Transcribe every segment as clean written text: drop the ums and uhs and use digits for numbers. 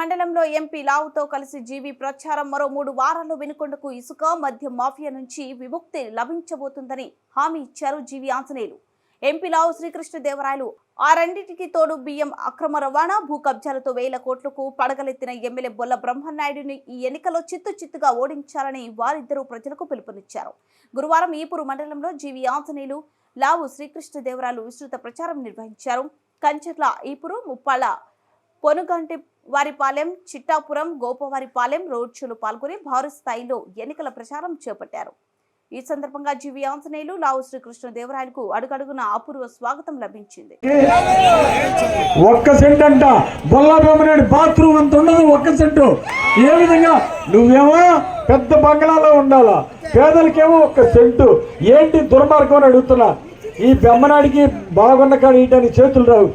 మండలంలో ఎంపీ లావుతో కలిసి జీవి ప్రచారం మరో 3 వారాల్లో వినుకొండకు ఇసుక మద్యం మాఫియా నుంచి విముక్తి లభించబోతుందని హామీ ఇచ్చారు జీవి ఆంజనేయులు. ఎంపీ లావు శ్రీకృష్ణదేవరాయలు ఆ రెండింటికి తోడు బియ్యం అక్రమ రవాణా భూ కబ్జాలతో వేల కోట్లకు పడగలెత్తిన ఎమ్మెల్యే బొల్ల బ్రహ్మనాయుడిని ఈ ఎన్నికల్లో చిత్తుచిత్తుగా ఓడించాలని వారిద్దరూ ప్రజలకు పిలుపునిచ్చారు. గురువారం ఈపూరు మండలంలో జీవి ఆంజనేయులు లావు శ్రీకృష్ణదేవరాయలు విస్తృత ప్రచారం నిర్వహించారు. కంచర్ల ఈపూరు ముప్పాళ్ల పొనుగంటి వారిపాలెం చిట్టాపురం గోపవారిపాలెం రోడ్ షోలో పాల్గొని భారీ స్థాయిలో ఎన్నికల ప్రచారం చేపట్టారు. ఈ సందర్భంగా జీవి ఆంజనేయులు లావు శ్రీకృష్ణదేవరాయలకు అడుగడుగున అపూర్వ స్వాగతం లభించింది. ఒక్క సెంట్ అంట బొల్లాబ్రహ్మనాయుడు బాత్రూమ్ అంత ఉండదు. ఒక్క సెంటు ఏ విధంగా నువ్వేమో పెద్ద బంగ్లాలో ఉండాలా, పేదలకేమో ఒక్క సెంటు. ఏంటి దుర్మార్గం అని అడుగుతున్నా. ఈ బ్రహ్మనాయుడికి బాగున్న కాడ ఈటని చేతులు రావు.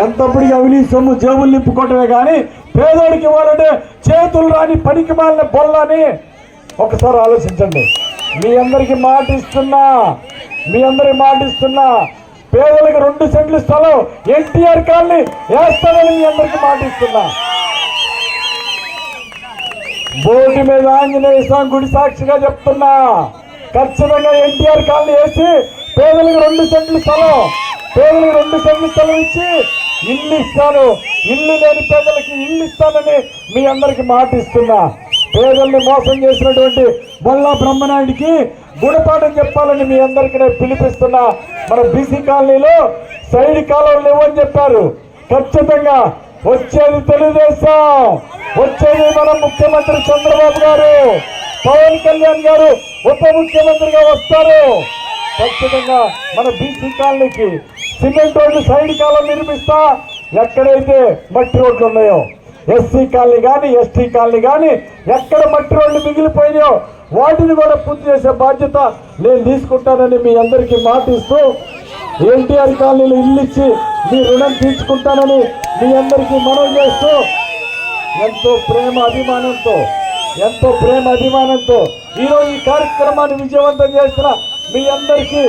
ఎంతప్పటికి అవినీతి సొమ్ము జేబులు నింపుకోవటమే కానీ పేదోడికి ఇవ్వాలంటే చేతులు రాని పనికి మాలిన బొల్లని ఒకసారి ఆలోచించండి. మీ అందరికి మాట ఇస్తున్నా పేదలకు 2 సెంట్లు స్థలం ఎన్టీఆర్ కాలనీ వేస్తానని మీ అందరికి మాట ఇస్తున్నా. బోర్డు మీద ఆంజనేయ స్వామి గుడి సాక్షిగా చెప్తున్నా, ఖచ్చితంగా ఎన్టీఆర్ కాలనీ వేసి పేదలకు 2 సెంట్లు స్థలం ఇచ్చి ఇల్లు ఇస్తాను. ఇల్లు లేని పేదలకి ఇల్లు ఇస్తానని మీ అందరికి మాట ఇస్తున్నా. పేదల్ని మోసం చేసినటువంటి బొల్లా బ్రహ్మనాయుడికి గుణపాఠం చెప్పాలని మీ అందరికి నేను పిలిపిస్తున్నా. మన బీసీ కాలనీలో సైడ్ కాలువలు లేవని చెప్పారు. ఖచ్చితంగా వచ్చేది తెలుగుదేశం, వచ్చేది మన ముఖ్యమంత్రి చంద్రబాబు గారు, పవన్ కళ్యాణ్ గారు ఉప ముఖ్యమంత్రిగా వస్తారు. ఖచ్చితంగా మన బీసీ కాలనీకి సిమెంట్ రోడ్లు సైడ్ కాలం నిర్మిస్తా. ఎక్కడైతే మట్టి రోడ్లు ఉన్నాయో ఎస్సీ కాలనీ కానీ ఎస్టీ కాలనీ కానీ ఎక్కడ మట్టి రోడ్లు మిగిలిపోయినాయో వాటిని కూడా పూర్తి చేసే బాధ్యత నేను తీసుకుంటానని మీ అందరికీ మాట ఇస్తూ, ఎన్టీఆర్ కాలనీలో ఇల్లు ఇచ్చి మీ రుణం తీర్చుకుంటానని మీ అందరికీ మనవి చేస్తూ, ఎంతో ప్రేమ అభిమానంతో ఈరోజు ఈ కార్యక్రమాన్ని విజయవంతం చేసిన మీ అందరికీ